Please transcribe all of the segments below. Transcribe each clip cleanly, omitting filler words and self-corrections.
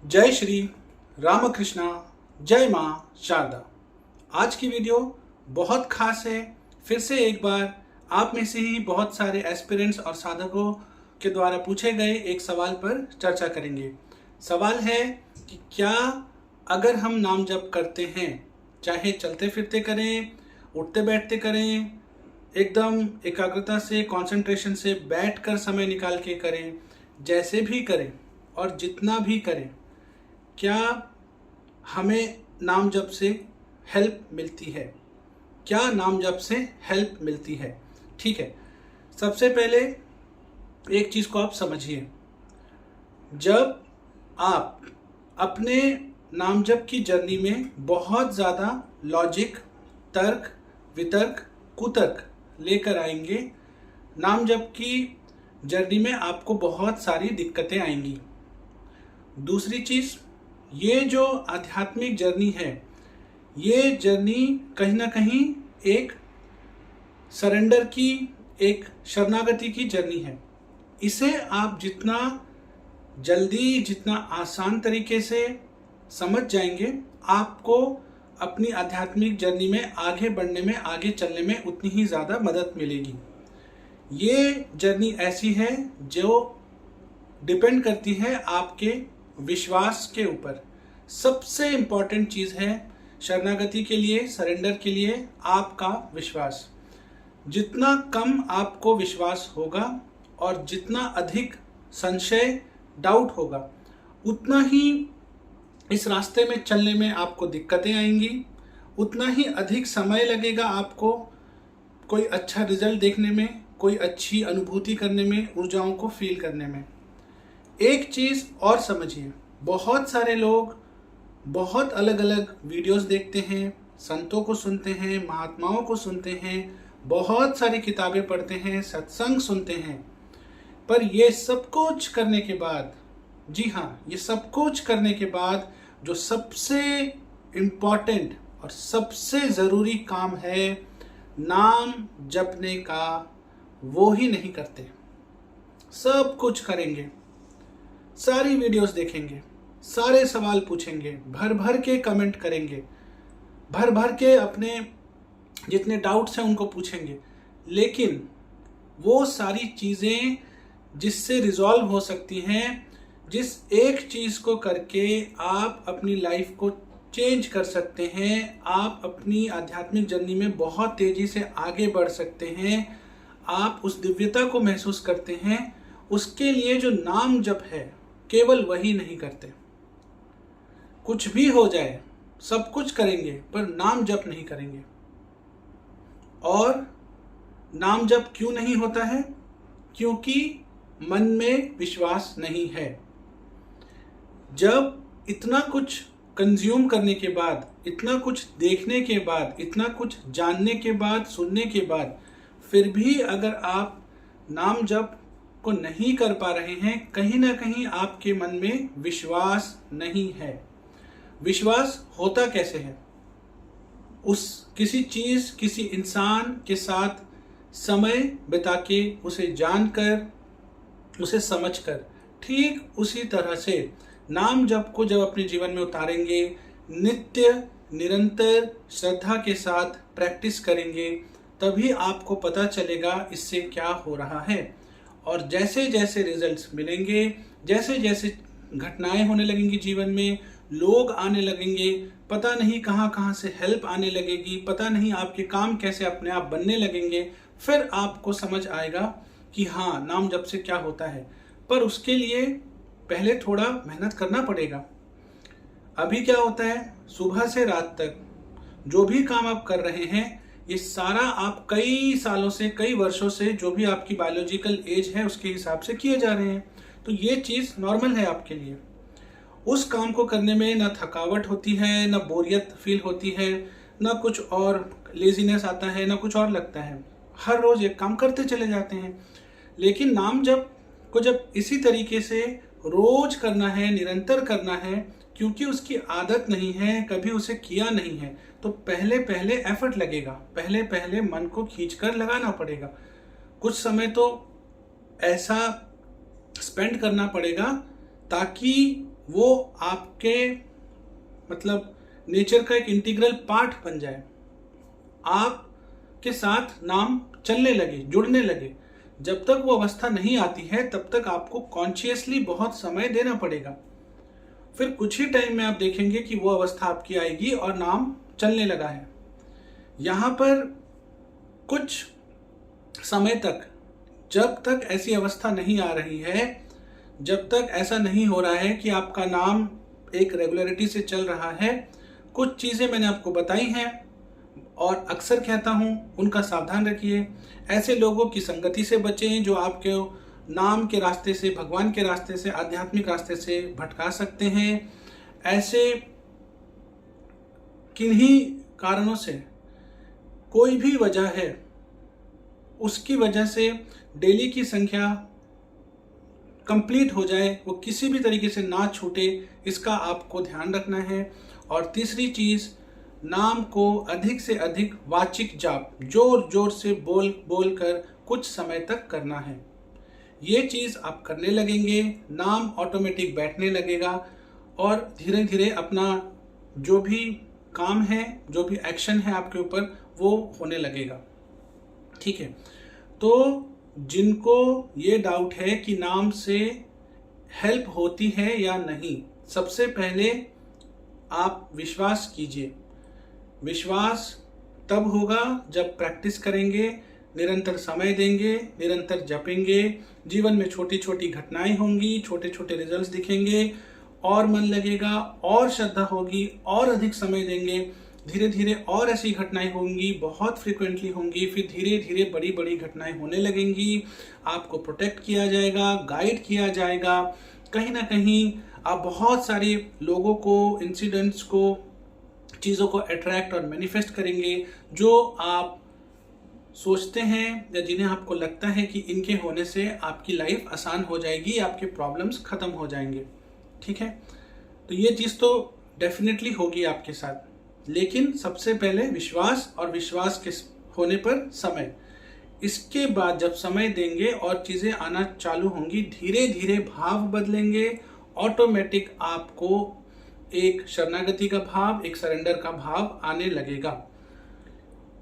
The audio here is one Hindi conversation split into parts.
जय श्री रामकृष्णा, जय माँ शारदा। आज की वीडियो बहुत खास है। फिर से एक बार आप में से ही बहुत सारे एस्पिरेंट्स और साधकों के द्वारा पूछे गए एक सवाल पर चर्चा करेंगे। सवाल है कि क्या अगर हम नाम जप करते हैं, चाहे चलते फिरते करें, उठते बैठते करें, एकदम एकाग्रता से, कंसंट्रेशन से बैठकर समय निकाल के करें, जैसे भी करें और जितना भी करें, क्या हमें नाम जप से हेल्प मिलती है? क्या नाम जप से हेल्प मिलती है? ठीक है, सबसे पहले एक चीज़ को आप समझिए। जब आप अपने नाम जप की जर्नी में बहुत ज़्यादा लॉजिक, तर्क, वितर्क, कुतर्क लेकर आएंगे, नाम जप की जर्नी में आपको बहुत सारी दिक्कतें आएंगी। दूसरी चीज़, ये जो आध्यात्मिक जर्नी है, ये जर्नी कहीं ना कहीं एक सरेंडर की, एक शरणागति की जर्नी है। इसे आप जितना जल्दी, जितना आसान तरीके से समझ जाएंगे, आपको अपनी आध्यात्मिक जर्नी में आगे बढ़ने में, आगे चलने में उतनी ही ज़्यादा मदद मिलेगी। ये जर्नी ऐसी है जो डिपेंड करती है आपके विश्वास के ऊपर। सबसे इम्पॉर्टेंट चीज़ है शरणागति के लिए, सरेंडर के लिए, आपका विश्वास। जितना कम आपको विश्वास होगा और जितना अधिक संशय, डाउट होगा, उतना ही इस रास्ते में चलने में आपको दिक्कतें आएंगी, उतना ही अधिक समय लगेगा आपको कोई अच्छा रिजल्ट देखने में, कोई अच्छी अनुभूति करने में, ऊर्जाओं को फील करने में। एक चीज़ और समझिए, बहुत सारे लोग बहुत अलग अलग वीडियोस देखते हैं, संतों को सुनते हैं, महात्माओं को सुनते हैं, बहुत सारी किताबें पढ़ते हैं, सत्संग सुनते हैं, पर ये सब कुछ करने के बाद, जी हाँ, ये सब कुछ करने के बाद जो सबसे इम्पॉर्टेंट और सबसे ज़रूरी काम है नाम जपने का, वो ही नहीं करते। सब कुछ करेंगे, सारी वीडियोस देखेंगे, सारे सवाल पूछेंगे, भर भर के कमेंट करेंगे, भर भर के अपने जितने डाउट्स हैं उनको पूछेंगे, लेकिन वो सारी चीज़ें जिससे रिजॉल्व हो सकती हैं, जिस एक चीज़ को करके आप अपनी लाइफ को चेंज कर सकते हैं, आप अपनी आध्यात्मिक जर्नी में बहुत तेज़ी से आगे बढ़ सकते हैं, आप उस दिव्यता को महसूस करते हैं, उसके लिए जो नाम जप है, केवल वही नहीं करते। कुछ भी हो जाए, सब कुछ करेंगे, पर नाम जप नहीं करेंगे। और नाम जप क्यों नहीं होता है? क्योंकि मन में विश्वास नहीं है। जब इतना कुछ कंज्यूम करने के बाद, इतना कुछ देखने के बाद, इतना कुछ जानने के बाद, सुनने के बाद, फिर भी अगर आप नाम जप को नहीं कर पा रहे हैं, कहीं ना कहीं आपके मन में विश्वास नहीं है। विश्वास होता कैसे है? उस किसी चीज़, किसी इंसान के साथ समय बिता के, उसे जानकर, उसे समझकर, ठीक उसी तरह से नाम जप को जब अपने जीवन में उतारेंगे, नित्य निरंतर श्रद्धा के साथ प्रैक्टिस करेंगे, तभी आपको पता चलेगा इससे क्या हो रहा है। और जैसे जैसे रिजल्ट्स मिलेंगे, जैसे जैसे घटनाएं होने लगेंगी जीवन में, लोग आने लगेंगे, पता नहीं कहाँ कहाँ से हेल्प आने लगेगी, पता नहीं आपके काम कैसे अपने आप बनने लगेंगे, फिर आपको समझ आएगा कि हाँ, नाम जप से क्या होता है। पर उसके लिए पहले थोड़ा मेहनत करना पड़ेगा। अभी क्या होता है, सुबह से रात तक जो भी काम आप कर रहे हैं, ये सारा आप कई सालों से, कई वर्षों से, जो भी आपकी बायोलॉजिकल एज है उसके हिसाब से किए जा रहे हैं। तो ये चीज़ नॉर्मल है आपके लिए। उस काम को करने में ना थकावट होती है, ना बोरियत फील होती है, ना कुछ और लेजीनेस आता है, ना कुछ और लगता है। हर रोज़ एक काम करते चले जाते हैं। लेकिन नाम जप को जब इसी तरीके से रोज करना है, निरंतर करना है, क्योंकि उसकी आदत नहीं है, कभी उसे किया नहीं है, तो पहले पहले एफर्ट लगेगा, पहले पहले मन को खींचकर लगाना पड़ेगा। कुछ समय तो ऐसा स्पेंड करना पड़ेगा ताकि वो आपके मतलब नेचर का एक इंटीग्रल पार्ट बन जाए, आपके साथ नाम चलने लगे, जुड़ने लगे। जब तक वो अवस्था नहीं आती है तब तक आपको कॉन्शियसली बहुत समय देना पड़ेगा। फिर कुछ ही टाइम में आप देखेंगे कि वो अवस्था आपकी आएगी और नाम चलने लगा है। यहाँ पर कुछ समय तक, जब तक ऐसी अवस्था नहीं आ रही है, जब तक ऐसा नहीं हो रहा है कि आपका नाम एक रेगुलरिटी से चल रहा है, कुछ चीज़ें मैंने आपको बताई हैं और अक्सर कहता हूँ, उनका सावधान रखिए। ऐसे लोगों की संगति से बचें जो आपके नाम के रास्ते से, भगवान के रास्ते से, आध्यात्मिक रास्ते से भटका सकते हैं। ऐसे किन्हीं कारणों से कोई भी वजह है, उसकी वजह से डेली की संख्या कंप्लीट हो जाए, वो किसी भी तरीके से ना छूटे, इसका आपको ध्यान रखना है। और तीसरी चीज़, नाम को अधिक से अधिक वाचिक जाप जोर जोर से बोल बोल कर कुछ समय तक करना है। ये चीज़ आप करने लगेंगे, नाम ऑटोमेटिक बैठने लगेगा और धीरे धीरे अपना जो भी काम है, जो भी एक्शन है आपके ऊपर, वो होने लगेगा। ठीक है, तो जिनको ये डाउट है कि नाम से हेल्प होती है या नहीं, सबसे पहले आप विश्वास कीजिए। विश्वास तब होगा जब प्रैक्टिस करेंगे, निरंतर समय देंगे, निरंतर जपेंगे, जीवन में छोटी छोटी घटनाएं होंगी, छोटे छोटे रिजल्ट्स दिखेंगे और मन लगेगा और श्रद्धा होगी और अधिक समय देंगे, धीरे धीरे और ऐसी घटनाएं होंगी, बहुत फ्रिक्वेंटली होंगी, फिर धीरे धीरे बड़ी बड़ी घटनाएं होने लगेंगी। आपको प्रोटेक्ट किया जाएगा, गाइड किया जाएगा। कहीं ना कहीं आप बहुत सारे लोगों को, इंसिडेंट्स को, चीज़ों को अट्रैक्ट और मैनिफेस्ट करेंगे जो आप सोचते हैं या जिन्हें आपको लगता है कि इनके होने से आपकी लाइफ आसान हो जाएगी, आपके प्रॉब्लम्स खत्म हो जाएंगे। ठीक है, तो ये चीज़ तो डेफिनेटली होगी आपके साथ, लेकिन सबसे पहले विश्वास, और विश्वास के होने पर समय। इसके बाद जब समय देंगे और चीज़ें आना चालू होंगी, धीरे धीरे भाव बदलेंगे, ऑटोमेटिक आपको एक शरणागति का भाव, एक सरेंडर का भाव आने लगेगा।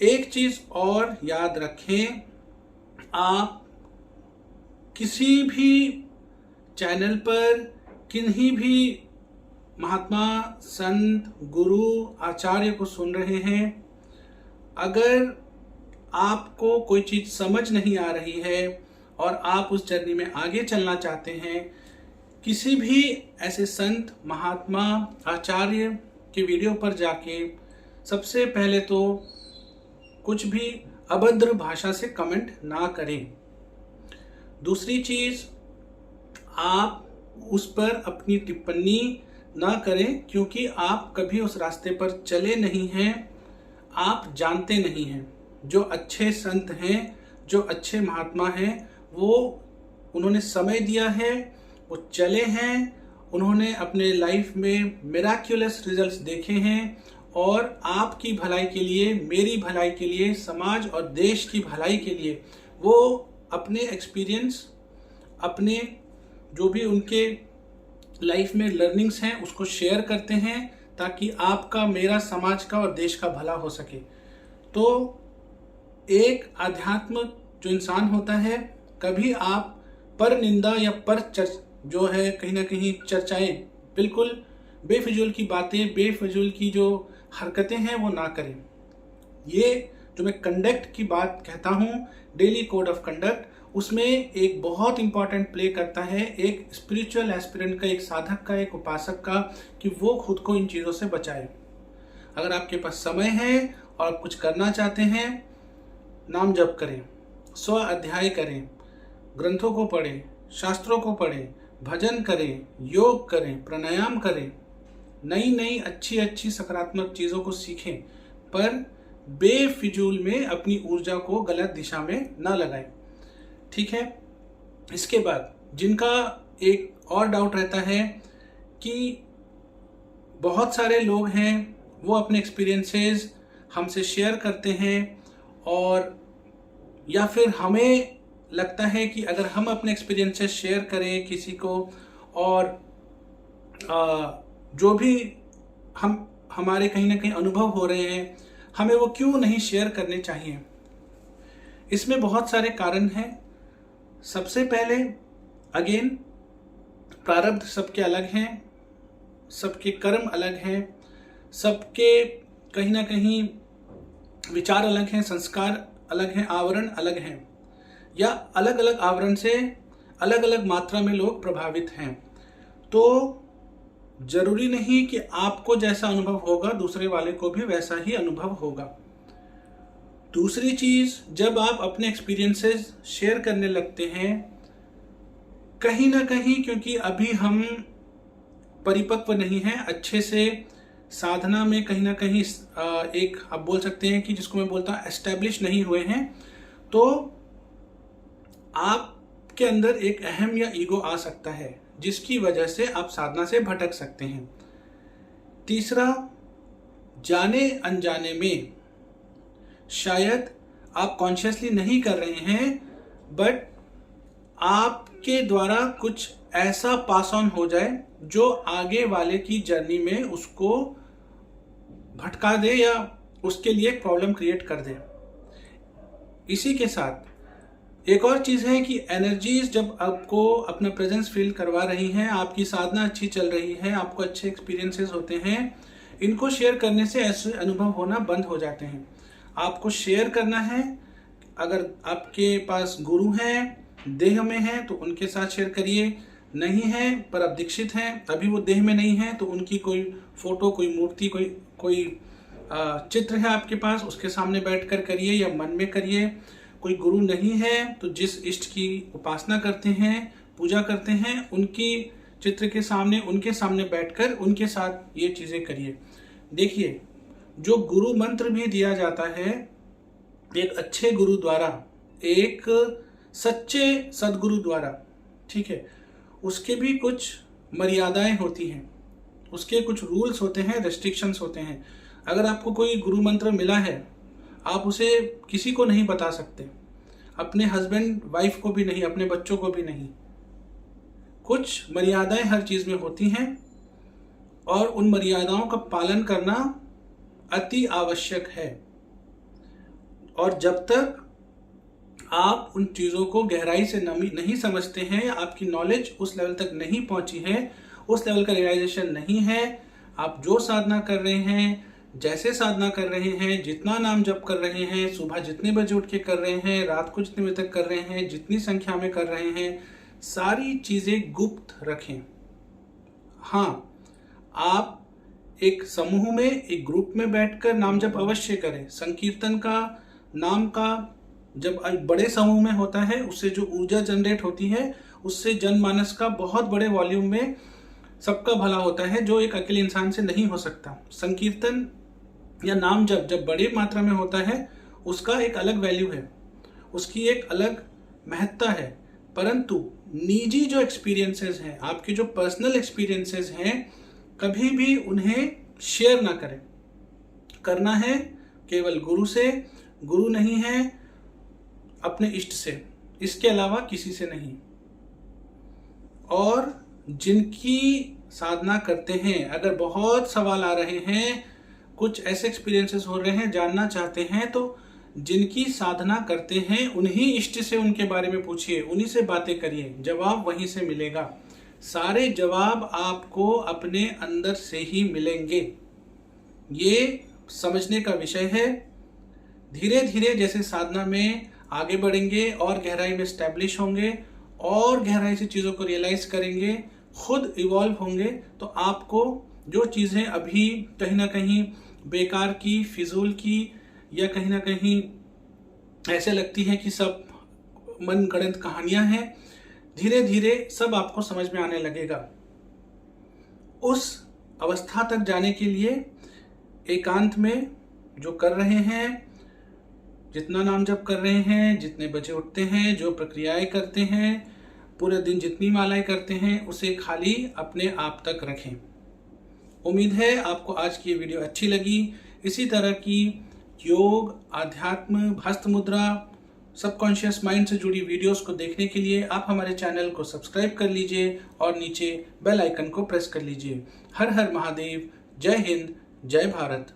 एक चीज़ और याद रखें, आप किसी भी चैनल पर किन्हीं भी महात्मा, संत, गुरु, आचार्य को सुन रहे हैं, अगर आपको कोई चीज़ समझ नहीं आ रही है और आप उस जर्नी में आगे चलना चाहते हैं, किसी भी ऐसे संत, महात्मा, आचार्य के वीडियो पर जाके सबसे पहले तो कुछ भी अभद्र भाषा से कमेंट ना करें। दूसरी चीज़, आप उस पर अपनी टिप्पणी ना करें, क्योंकि आप कभी उस रास्ते पर चले नहीं हैं, आप जानते नहीं हैं। जो अच्छे संत हैं, जो अच्छे महात्मा हैं, वो उन्होंने समय दिया है, वो चले हैं, उन्होंने अपने लाइफ में मिराक्युलस रिजल्ट्स देखे हैं और आपकी भलाई के लिए, मेरी भलाई के लिए, समाज और देश की भलाई के लिए वो अपने एक्सपीरियंस, अपने जो भी उनके लाइफ में लर्निंग्स हैं उसको शेयर करते हैं, ताकि आपका, मेरा, समाज का और देश का भला हो सके। तो एक आध्यात्म जो इंसान होता है, कभी आप पर निंदा या पर जो है कहीं ना कहीं चर्चाएं, बिल्कुल बेफिजूल की बातें, बेफिजूल की जो हरकतें हैं वो ना करें। ये जो मैं कंडक्ट की बात कहता हूँ, डेली कोड ऑफ कंडक्ट, उसमें एक बहुत इंपॉर्टेंट प्ले करता है एक स्पिरिचुअल एस्पिरेंट का, एक साधक का, एक उपासक का, कि वो खुद को इन चीज़ों से बचाए। अगर आपके पास समय है और आप कुछ करना चाहते हैं, नाम जप करें, 100 अध्याय करें, ग्रंथों को पढ़ें, शास्त्रों को पढ़ें, भजन करें, योग करें, प्राणायाम करें, नई नई अच्छी अच्छी सकारात्मक चीज़ों को सीखें, पर बेफिजूल में अपनी ऊर्जा को गलत दिशा में ना लगाएं। ठीक है, इसके बाद जिनका एक और डाउट रहता है कि बहुत सारे लोग हैं, वो अपने एक्सपीरियंसेस हमसे शेयर करते हैं, और या फिर हमें लगता है कि अगर हम अपने एक्सपीरियंसेस शेयर करें किसी को और जो भी हमारे कहीं ना कहीं अनुभव हो रहे हैं, हमें वो क्यों नहीं शेयर करने चाहिए। इसमें बहुत सारे कारण हैं। सबसे पहले अगेन, प्रारब्ध सबके अलग हैं, सबके कर्म अलग हैं, सबके कहीं ना कहीं विचार अलग हैं, संस्कार अलग हैं, आवरण अलग हैं, या अलग अलग आवरण से अलग अलग मात्रा में लोग प्रभावित हैं। तो जरूरी नहीं कि आपको जैसा अनुभव होगा दूसरे वाले को भी वैसा ही अनुभव होगा। दूसरी चीज, जब आप अपने एक्सपीरियंसेस शेयर करने लगते हैं, कहीं ना कहीं क्योंकि अभी हम परिपक्व नहीं हैं, अच्छे से साधना में कहीं ना कहीं एक आप बोल सकते हैं कि जिसको मैं बोलता हूं एस्टेब्लिश नहीं हुए हैं, तो आपके अंदर एक अहम या ईगो आ सकता है, जिसकी वजह से आप साधना से भटक सकते हैं। तीसरा, जाने अनजाने में शायद आप कॉन्शियसली नहीं कर रहे हैं, बट आपके द्वारा कुछ ऐसा पास ऑन हो जाए जो आगे वाले की जर्नी में उसको भटका दे या उसके लिए प्रॉब्लम क्रिएट कर दे। इसी के साथ एक और चीज है कि एनर्जीज जब आपको अपना प्रेजेंस फील करवा रही हैं, आपकी साधना अच्छी चल रही है, आपको अच्छे एक्सपीरियंसेस होते हैं, इनको शेयर करने से ऐसे अनुभव होना बंद हो जाते हैं। आपको शेयर करना है। अगर आपके पास गुरु हैं, देह में हैं, तो उनके साथ शेयर करिए। नहीं है पर आप दीक्षित हैं, अभी वो देह में नहीं है, तो उनकी कोई फोटो, कोई मूर्ति, कोई चित्र है आपके पास, उसके सामने बैठकर करिए या मन में करिए। कोई गुरु नहीं है तो जिस इष्ट की उपासना करते हैं, पूजा करते हैं, उनकी चित्र के सामने, उनके सामने बैठकर उनके साथ ये चीजें करिए। देखिए, जो गुरु मंत्र भी दिया जाता है एक अच्छे गुरु द्वारा, एक सच्चे सदगुरु द्वारा, ठीक है, उसके भी कुछ मर्यादाएं होती हैं, उसके कुछ रूल्स होते हैं, रेस्ट्रिक्शंस होते हैं। अगर आपको कोई गुरु मंत्र मिला है, आप उसे किसी को नहीं बता सकते, अपने हस्बैंड वाइफ को भी नहीं, अपने बच्चों को भी नहीं। कुछ मर्यादाएं हर चीज में होती हैं और उन मर्यादाओं का पालन करना अति आवश्यक है। और जब तक आप उन चीजों को गहराई से नहीं समझते हैं, आपकी नॉलेज उस लेवल तक नहीं पहुंची है, उस लेवल का रियलाइजेशन नहीं है, आप जो साधना कर रहे हैं, जैसे साधना कर रहे हैं, जितना नाम जप कर रहे हैं, सुबह जितने बजे उठ के कर रहे हैं, रात को जितने बजे तक कर रहे हैं, जितनी संख्या में कर रहे हैं, सारी चीजें गुप्त रखें। हाँ, आप एक समूह में, एक ग्रुप में बैठकर नाम जप अवश्य करें। संकीर्तन का, नाम का जब बड़े समूह में होता है, उससे जो ऊर्जा जनरेट होती है, उससे जनमानस का बहुत बड़े वॉल्यूम में सबका भला होता है, जो एक अकेले इंसान से नहीं हो सकता। संकीर्तन या नाम जब बड़ी मात्रा में होता है, उसका एक अलग वैल्यू है, उसकी एक अलग महत्ता है। परंतु निजी जो एक्सपीरियंसेस हैं, आपके जो पर्सनल एक्सपीरियंसेस हैं, कभी भी उन्हें शेयर ना करें। करना है केवल गुरु से, गुरु नहीं है अपने इष्ट से, इसके अलावा किसी से नहीं। और जिनकी साधना करते हैं, अगर बहुत सवाल आ रहे हैं, कुछ ऐसे एक्सपीरियंसेस हो रहे हैं, जानना चाहते हैं, तो जिनकी साधना करते हैं उन्हीं इष्ट से उनके बारे में पूछिए, उन्हीं से बातें करिए, जवाब वहीं से मिलेगा। सारे जवाब आपको अपने अंदर से ही मिलेंगे। ये समझने का विषय है। धीरे धीरे जैसे साधना में आगे बढ़ेंगे और गहराई में स्टैब्लिश होंगे और गहराई से चीज़ों को रियलाइज करेंगे, खुद इवॉल्व होंगे, तो आपको जो चीज़ें अभी कहीं ना कहीं बेकार की, फिजूल की, या कहीं ना कहीं ऐसे लगती हैं कि सब मनगढ़ंत कहानियां हैं, धीरे धीरे सब आपको समझ में आने लगेगा। उस अवस्था तक जाने के लिए एकांत में जो कर रहे हैं, जितना नाम जप कर रहे हैं, जितने बजे उठते हैं, जो प्रक्रियाएं करते हैं, पूरे दिन जितनी मालाएं करते हैं, उसे खाली अपने आप तक रखें। उम्मीद है आपको आज की वीडियो अच्छी लगी। इसी तरह की योग, आध्यात्म, हस्त मुद्रा, सबकॉन्शियस माइंड से जुड़ी वीडियोस को देखने के लिए आप हमारे चैनल को सब्सक्राइब कर लीजिए और नीचे बेल आइकन को प्रेस कर लीजिए। हर हर महादेव, जय हिंद, जय भारत।